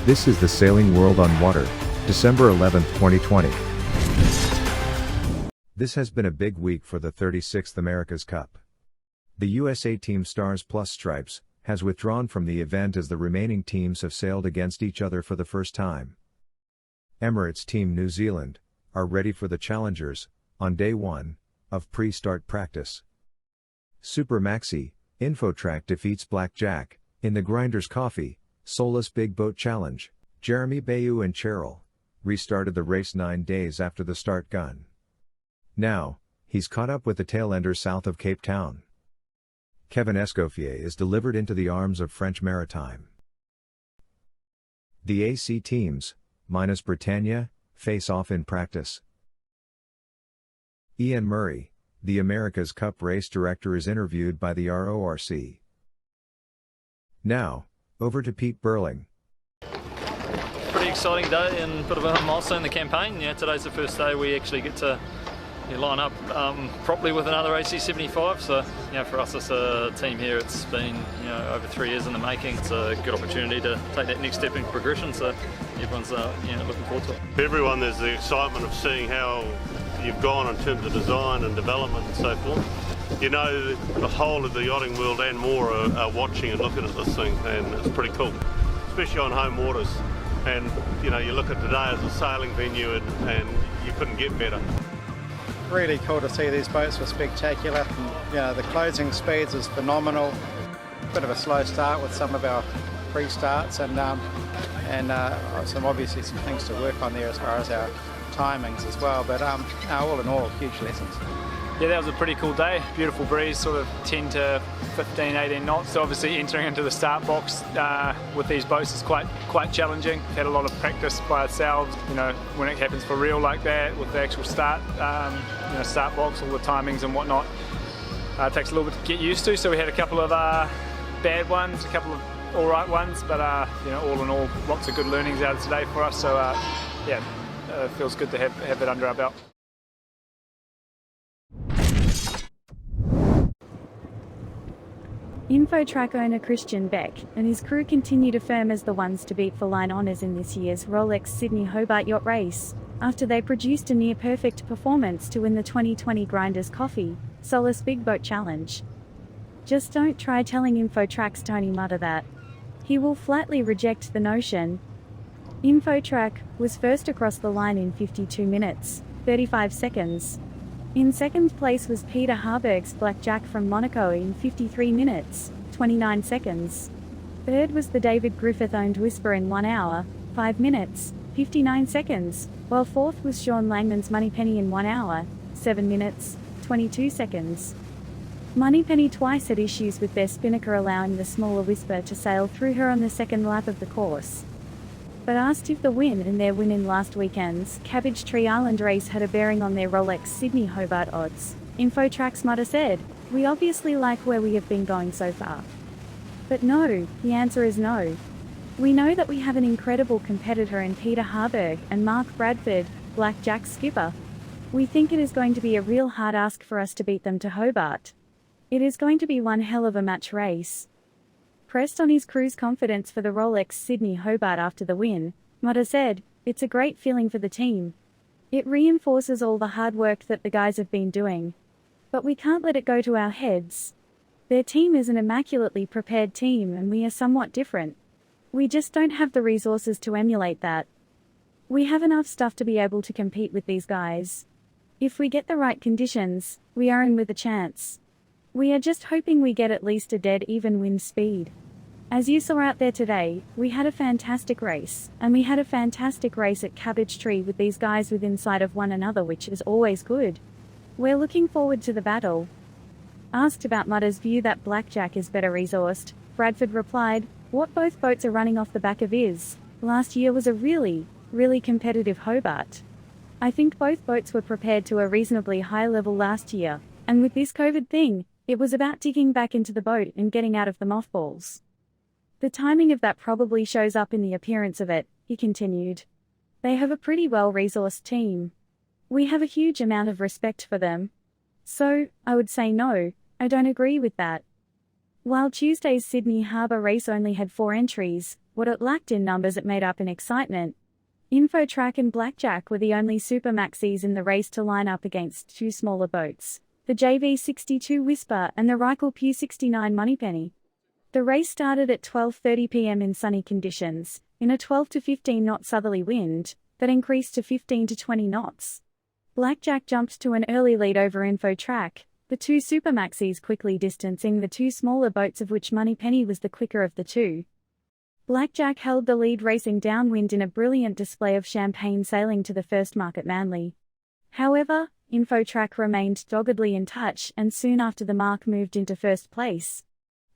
This is the Sailing World on Water, December 11, 2020. This has been a big week for the 36th America's Cup. The USA team Stars Plus Stripes has withdrawn from the event as the remaining teams have sailed against each other for the first time. Emirates Team New Zealand are ready for the challengers on day one of pre-start practice. Super Maxi Infotrack defeats Blackjack in the Grinders Coffee SOLAS Big Boat Challenge. Jeremie Beyou CHARAL restarted the race 9 days after the start gun. Now, he's caught up with the tailender south of Cape Town. Kevin Escoffier is delivered into the arms of French Maritime. The AC teams, minus Britannia, face off in practice. Iain Murray, the America's Cup race director, is interviewed by the RORC. Now, over to Pete Burling. Pretty exciting day and a bit of a milestone in the campaign. Today's the first day we actually get to line up properly with another AC75. So, for us as a team here, it's been over 3 years in the making. It's a good opportunity to take that next step in progression. So everyone's looking forward to it. For everyone, there's the excitement of seeing how you've gone in terms of design and development and so forth. The whole of the yachting world and more are watching and looking at this thing, and it's pretty cool, especially on home waters. And you look at today as a sailing venue, and you couldn't get better. Really cool to see these boats were spectacular. And, the closing speeds is phenomenal. Bit of a slow start with some of our pre-starts, and obviously some things to work on there as far as our timings as well. But all in all, huge lessons. Yeah, that was a pretty cool day. Beautiful breeze, sort of 10 to 15, 18 knots. So obviously entering into the start box with these boats is quite challenging. We've had a lot of practice by ourselves. When it happens for real like that with the actual start box, all the timings and whatnot, it takes a little bit to get used to. So we had a couple of bad ones, a couple of all right ones, but all in all, lots of good learnings out of today for us. So it feels good to have it under our belt. Infotrack owner Christian Beck and his crew continue to firm as the ones to beat for line honours in this year's Rolex Sydney Hobart Yacht Race, after they produced a near-perfect performance to win the 2020 Grinders Coffee SOLAS Big Boat Challenge. Just don't try telling Infotrack's Tony Mutter that. He will flatly reject the notion. Infotrack was first across the line in 52 minutes, 35 seconds. In second place was Peter Harburg's Blackjack from Monaco in 53 minutes, 29 seconds. Third was the David Griffith-owned Whisper in 1 hour, 5 minutes, 59 seconds, while fourth was Sean Langman's Moneypenny in 1 hour, 7 minutes, 22 seconds. Moneypenny twice had issues with their spinnaker, allowing the smaller Whisper to sail through her on the second lap of the course. But asked if the win and their win in last weekend's Cabbage Tree Island race had a bearing on their Rolex Sydney Hobart odds, Infotrack's Mutter said, "We obviously like where we have been going so far." But no, the answer is no. We know that we have an incredible competitor in Peter Harburg and Mark Bradford, Blackjack's skipper. We think it is going to be a real hard ask for us to beat them to Hobart. It is going to be one hell of a match race. Pressed on his crew's confidence for the Rolex Sydney Hobart after the win, Mutter said, "It's a great feeling for the team. It reinforces all the hard work that the guys have been doing. But we can't let it go to our heads. Their team is an immaculately prepared team and we are somewhat different. We just don't have the resources to emulate that. We have enough stuff to be able to compete with these guys. If we get the right conditions, we are in with a chance. We are just hoping we get at least a dead even wind speed. As you saw out there today, we had a fantastic race, and we had a fantastic race at Cabbage Tree with these guys within sight of one another, which is always good. We're looking forward to the battle." Asked about Mutter's view that Blackjack is better resourced, Bradford replied, "What both boats are running off the back of is, last year was a really competitive Hobart. I think both boats were prepared to a reasonably high level last year, and with this COVID thing, it was about digging back into the boat and getting out of the mothballs. The timing of that probably shows up in the appearance of it," he continued. "They have a pretty well-resourced team. We have a huge amount of respect for them. So, I would say no, I don't agree with that." While Tuesday's Sydney Harbour race only had 4 entries, what it lacked in numbers it made up in excitement. Infotrack and Blackjack were the only super maxis in the race to line up against 2 smaller boats, the JV62 Whisper and the Reichel Pew 69 Moneypenny. The race started at 12:30 p.m. in sunny conditions, in a 12 to 15 knot southerly wind, that increased to 15 to 20 knots. Blackjack jumped to an early lead over Infotrack, the 2 supermaxis quickly distancing the 2 smaller boats, of which Moneypenny was the quicker of the 2. Blackjack held the lead racing downwind in a brilliant display of champagne sailing to the first mark at Manly. However, Infotrack remained doggedly in touch and soon after the mark moved into first place.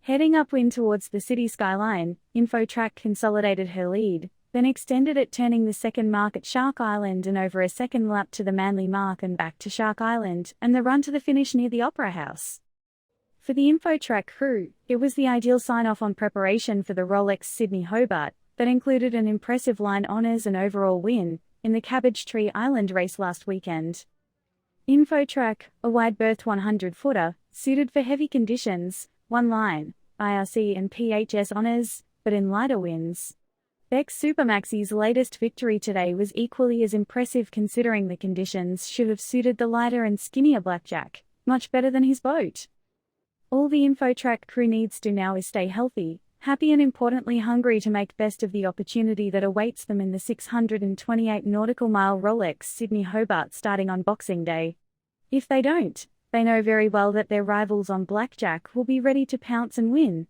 Heading upwind towards the city skyline, Infotrack consolidated her lead, then extended it, turning the second mark at Shark Island and over a second lap to the Manly mark and back to Shark Island, and the run to the finish near the Opera House. For the Infotrack crew, it was the ideal sign-off on preparation for the Rolex Sydney Hobart, that included an impressive line honours and overall win in the Cabbage Tree Island race last weekend. Infotrack, a wide-berth 100-footer, suited for heavy conditions, one line, IRC and PHS honours, but in lighter winds. Beck's Supermaxi's latest victory today was equally as impressive, considering the conditions should have suited the lighter and skinnier Blackjack much better than his boat. All the Infotrack crew needs to now is stay healthy, happy and importantly hungry to make best of the opportunity that awaits them in the 628 nautical mile Rolex Sydney Hobart starting on Boxing Day. If they don't, they know very well that their rivals on Blackjack will be ready to pounce and win.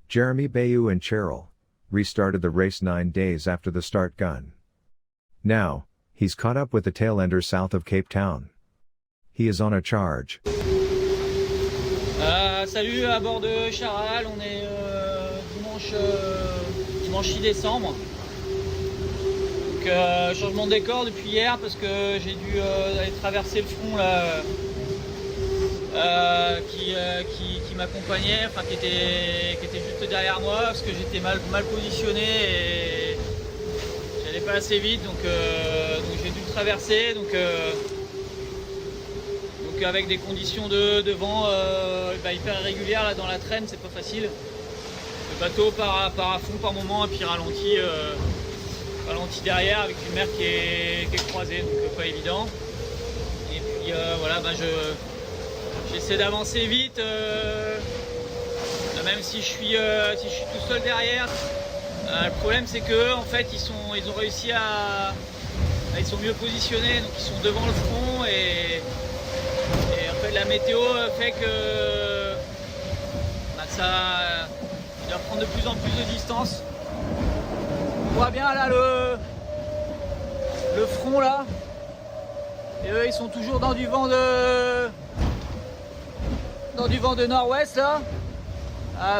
Jeremie Beyou CHARAL restarted the race 9 days after the start gun. Now, he's caught up with the tailender south of Cape Town. He is on a charge. Salut à bord de Charal, on est dimanche 6 décembre. Donc changement de décor depuis hier parce que j'ai dû aller traverser le front là, qui m'accompagnait, enfin qui était juste derrière moi parce que j'étais mal positionné et j'allais pas assez vite, donc j'ai dû le traverser, donc avec des conditions de vent hyper irrégulières là dans la traîne, c'est pas facile. Le bateau part à fond par moment et puis ralentit derrière avec une mer qui est croisée, donc pas évident. Et puis voilà, j'essaie d'avancer vite, même si je suis tout seul derrière. Le problème c'est que en fait ils ont réussi ils sont mieux positionnés, donc ils sont devant le front et en fait la météo fait que ça il va prendre de plus en plus de distance. On voit bien là le front là, et eux ils sont toujours dans du vent de nord-ouest là,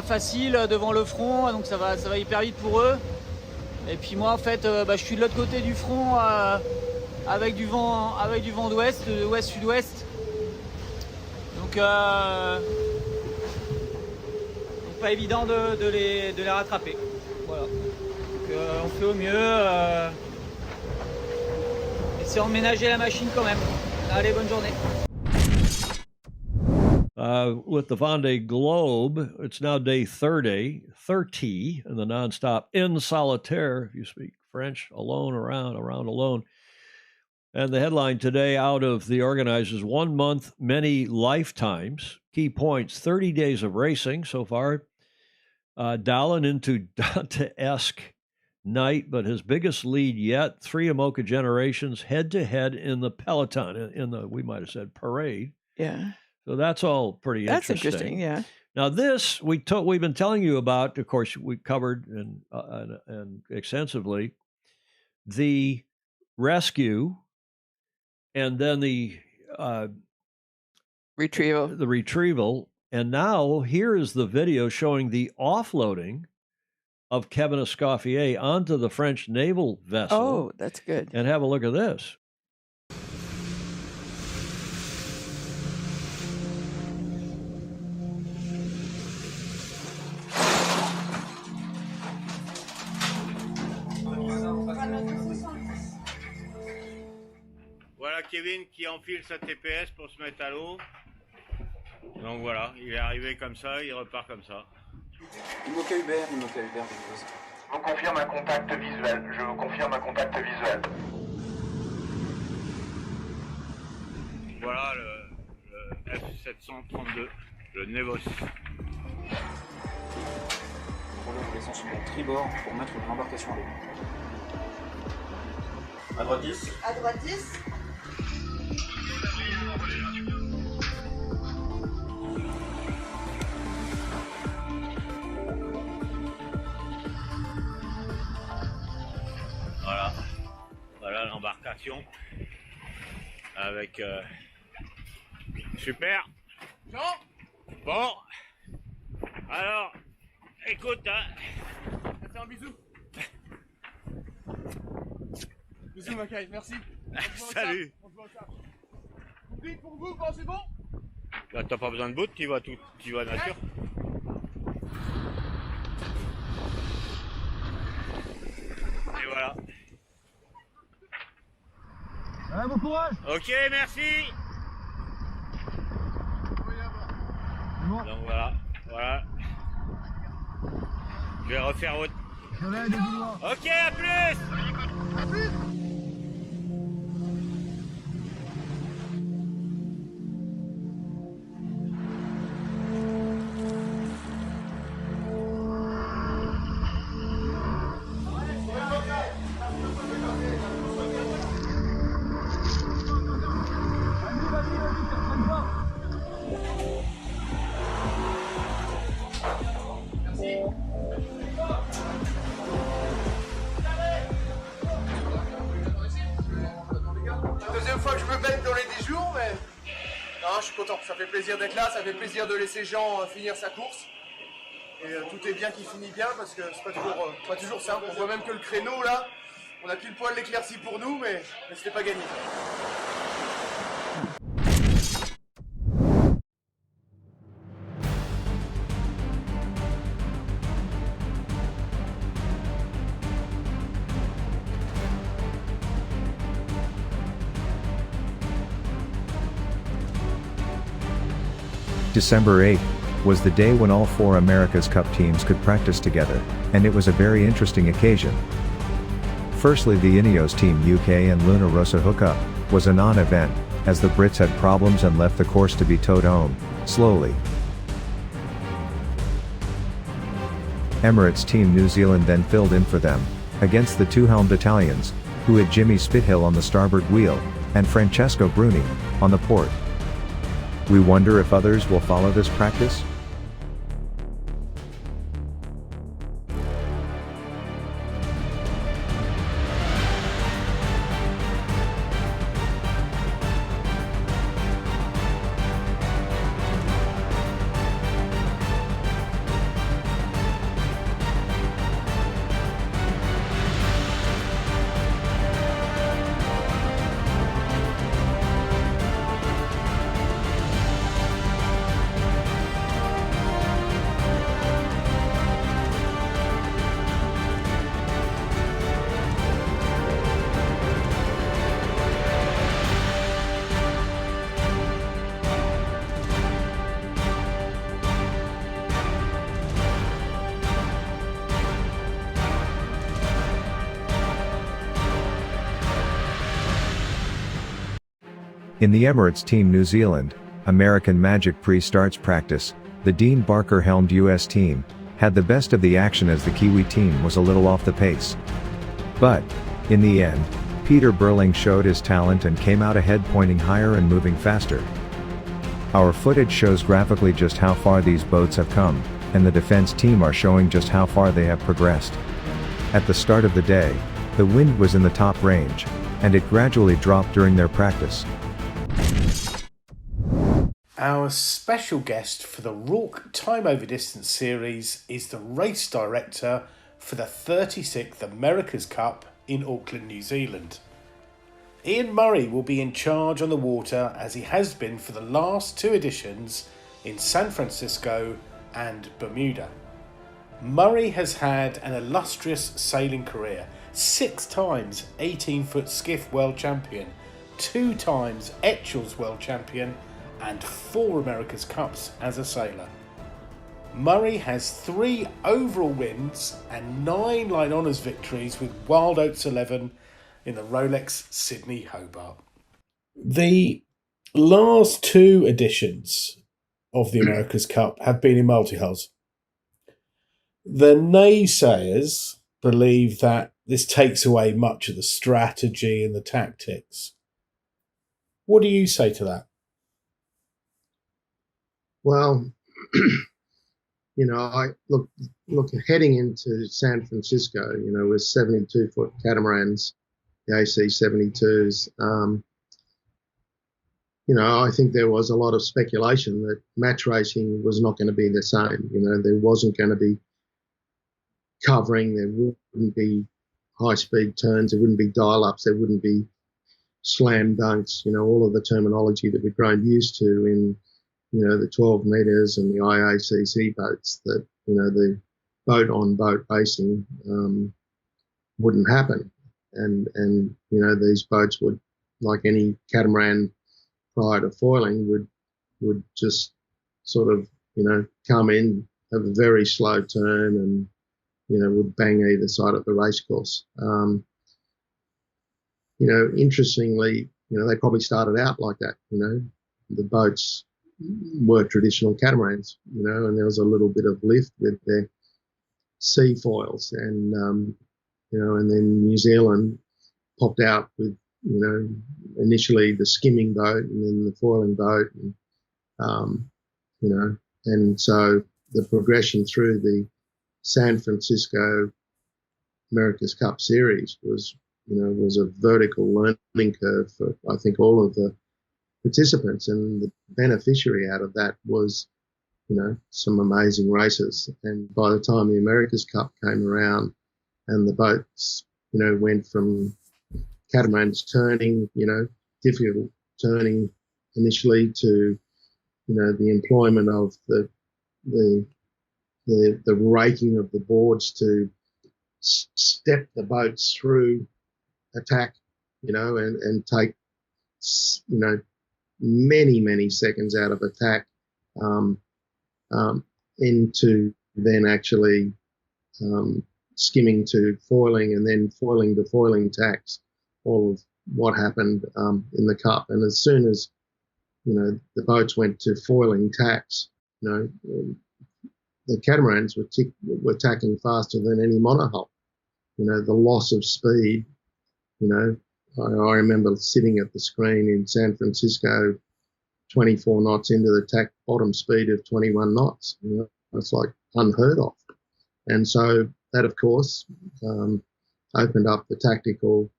facile devant le front, donc ça va hyper vite pour eux. Et puis moi en fait je suis de l'autre côté du front avec du vent d'ouest, ouest-sud-ouest. Donc pas évident de les rattraper. Voilà. Donc on fait au mieux. Essayons de ménager la machine quand même. Allez, bonne journée. With the Vendee Globe, it's now day 30 in the nonstop in solitaire, if you speak French, alone, around alone. And the headline today out of the organizers, 1 month, many lifetimes. Key points, 30 days of racing so far. Dallin into Dante-esque night, but his biggest lead yet, 3 Amoka generations head-to-head in the peloton, in the, we might have said, parade. Yeah. So that's all pretty interesting. That's interesting, yeah. Now this, we've been telling you about, of course, we covered and extensively, the rescue and then the retrieval. And now here is the video showing the offloading of Kevin Escoffier onto the French naval vessel. Oh, that's good. And have a look at this. Voilà Kevin qui enfile sa TPS pour se mettre à l'eau. Donc voilà, il est arrivé comme ça, il repart comme ça. Il moque à Hubert. Je vous confirme un contact visuel. Voilà le F732, le Nevos. Pour descend sur mon tribord pour mettre l'embarcation à l'eau. À droite 10. À droite 10. Voilà l'embarcation avec super. Bon, alors écoute, Fais un bisou. Bisous Macaille, merci. Salut. Vite pour vous, c'est bon? Bah, t'as pas besoin de bout, tu vas nature. Et voilà. Allez, bon courage. Ok, merci. Donc voilà. Je vais refaire autre. Ok, à plus. Deuxième fois que je me baigne dans les 10 jours, mais non, je suis content. Ça fait plaisir d'être là, ça fait plaisir de laisser Jean finir sa course. Et tout est bien qui finit bien parce que c'est pas toujours simple. On voit même que le créneau là, on a pile poil l'éclaircie pour nous, mais c'était pas gagné. December 8th was the day when all four America's Cup teams could practice together, and it was a very interesting occasion. Firstly, the Ineos Team UK and Luna Rossa hookup was a non-event, as the Brits had problems and left the course to be towed home, slowly. Emirates Team New Zealand then filled in for them, against the two-helmed Italians, who had Jimmy Spithill on the starboard wheel, and Francesco Bruni on the port. We wonder if others will follow this practice? In the Emirates Team New Zealand, American Magic pre-starts practice, the Dean Barker-helmed US team had the best of the action as the Kiwi team was a little off the pace. But, in the end, Peter Burling showed his talent and came out ahead, pointing higher and moving faster. Our footage shows graphically just how far these boats have come, and the defense team are showing just how far they have progressed. At the start of the day, the wind was in the top range, and it gradually dropped during their practice. Our special guest for the RORC Time Over Distance series is the race director for the 36th America's Cup in Auckland, New Zealand. Iain Murray will be in charge on the water as he has been for the last two editions in San Francisco and Bermuda. Murray has had an illustrious sailing career, 6 times 18-foot skiff world champion, 2 times Etchells world champion, and 4 America's Cups as a sailor. Murray has 3 overall wins and 9 line honours victories with Wild Oats 11 in the Rolex Sydney Hobart. The last 2 editions of the America's Cup have been in multi-hulls. The naysayers believe that this takes away much of the strategy and the tactics. What do you say to that? Well, I look heading into San Francisco, with 72-foot catamarans, the AC 72s. I think there was a lot of speculation that match racing was not going to be the same. There wasn't going to be covering, there wouldn't be high-speed turns, there wouldn't be dial-ups, there wouldn't be slam dunks, all of the terminology that we've grown used to in the 12 metres and the IACC boats, that, the boat-on-boat racing wouldn't happen. And these boats would, like any catamaran prior to foiling, would just sort of, come in, have a very slow turn and, would bang either side of the race course. Interestingly, they probably started out like that, the boats were traditional catamarans, and there was a little bit of lift with their sea foils, and and then New Zealand popped out with, initially the skimming boat and then the foiling boat, and and so the progression through the San Francisco America's Cup series was a vertical learning curve for, I think, all of the participants, and the beneficiary out of that was, some amazing races. And by the time the America's Cup came around and the boats, went from catamarans turning, difficult turning initially, to, the employment of the raking of the boards to step the boats through attack, and take, many seconds out of attack, into then actually skimming to foiling, and then foiling to foiling tacks, all of what happened in the Cup. And as soon as, the boats went to foiling tacks, the catamarans were tacking faster than any monohull. The loss of speed, I remember sitting at the screen in San Francisco, 24 knots into the tack bottom speed of 21 knots. It's like unheard of. And so that, of course, opened up the tactical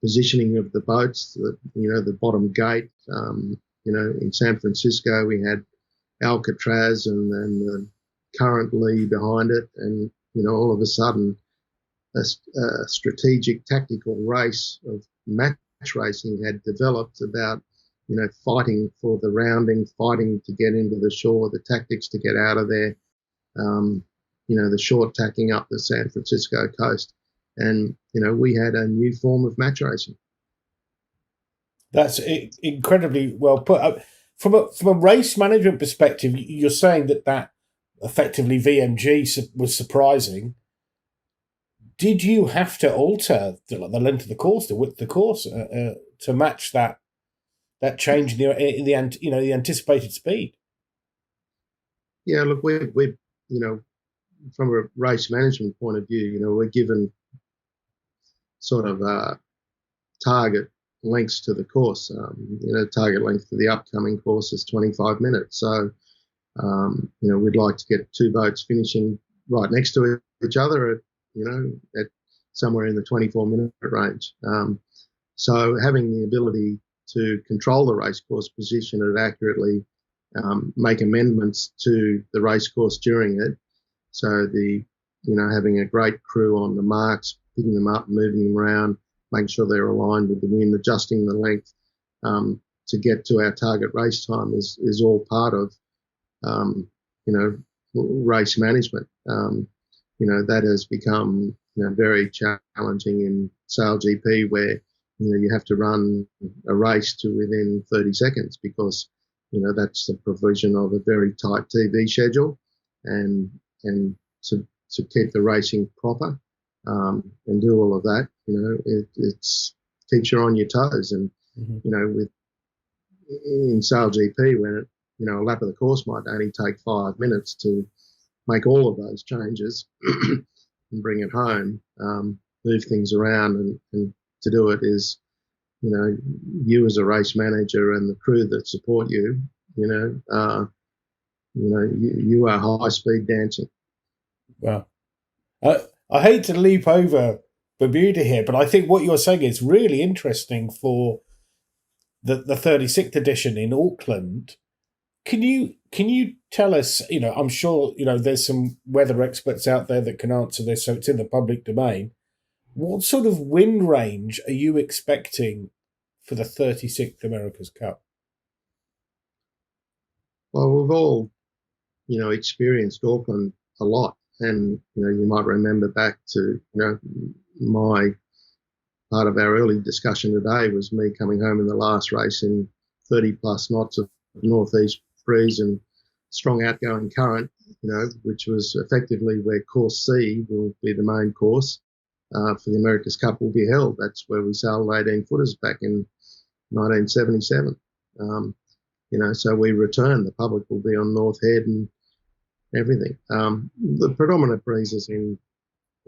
positioning of the boats, the bottom gate. In San Francisco, we had Alcatraz and then the current lee behind it. And, all of a sudden, a strategic tactical race of match racing had developed about, fighting for the rounding, fighting to get into the shore, the tactics to get out of there, the short tacking up the San Francisco coast. And, we had a new form of match racing. That's incredibly well put. From a race management perspective, you're saying that effectively VMG was surprising. Did you have to alter the length of the course, the width of the course, to match that change in the anticipated speed? Yeah, look, we're from a race management point of view, we're given sort of target lengths to the course. Target length for the upcoming course is 25 minutes. So, we'd like to get 2 boats finishing right next to each other at somewhere in the 24-minute range. So having the ability to control the racecourse, position it accurately, make amendments to the racecourse during it. So having a great crew on the marks, picking them up, moving them around, making sure they're aligned with the wind, adjusting the length to get to our target race time is all part of, race management. That has become, very challenging in Sail GP where, you have to run a race to within 30 seconds because, that's the provision of a very tight TV schedule and to keep the racing proper and do all of that, it's keeps you on your toes. And, in Sail GP when a lap of the course might only take 5 minutes to make all of those changes and bring it home, move things around and to do it is, you as a race manager and the crew that support you, you are high speed dancing. Well, I hate to leap over Bermuda here, but I think what you're saying is really interesting for the 36th edition in Auckland. Can you tell us, I'm sure, there's some weather experts out there that can answer this, so it's in the public domain. What sort of wind range are you expecting for the 36th America's Cup? Well, we've all, experienced Auckland a lot. And, you might remember back to, my part of our early discussion today was me coming home in the last race in 30 plus knots of northeast breeze and strong outgoing current, which was effectively where course C will be the main course for the America's Cup will be held. That's where we sailed 18 footers back in 1977. So we return. The public will be on North Head and everything. The predominant breezes in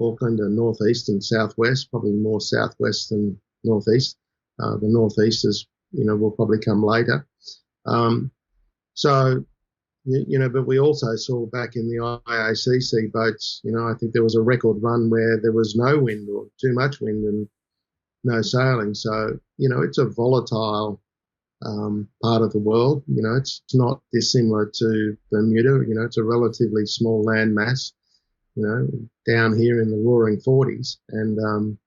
Auckland are northeast and southwest, probably more southwest than northeast. The northeast is, will probably come later. But we also saw back in the IACC boats, I think there was a record run where there was no wind or too much wind and no sailing. So, it's a volatile part of the world. It's not dissimilar to Bermuda. It's a relatively small land mass, down here in the roaring 40s. And,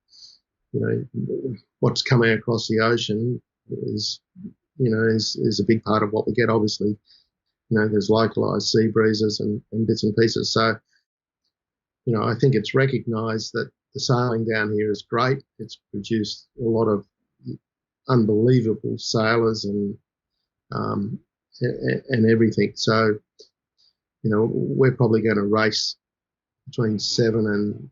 what's coming across the ocean is a big part of what we get. Obviously, there's localised sea breezes and bits and pieces. So, I think it's recognised that the sailing down here is great. It's produced a lot of unbelievable sailors and everything. So, we're probably going to race between 7 and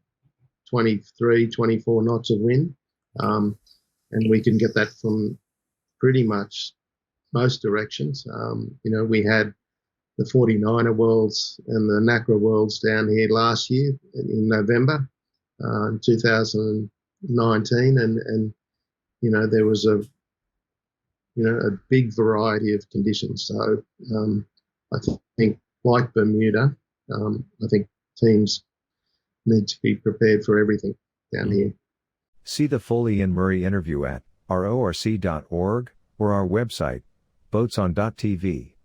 23, 24 knots of wind. And we can get that from pretty much most directions. We had the 49er Worlds and the NACRA Worlds down here last year in November 2019, and there was a big variety of conditions. So I think, like Bermuda, I think teams need to be prepared for everything down here. See the full Iain Murray interview at RORC.org or our website, boatson.tv.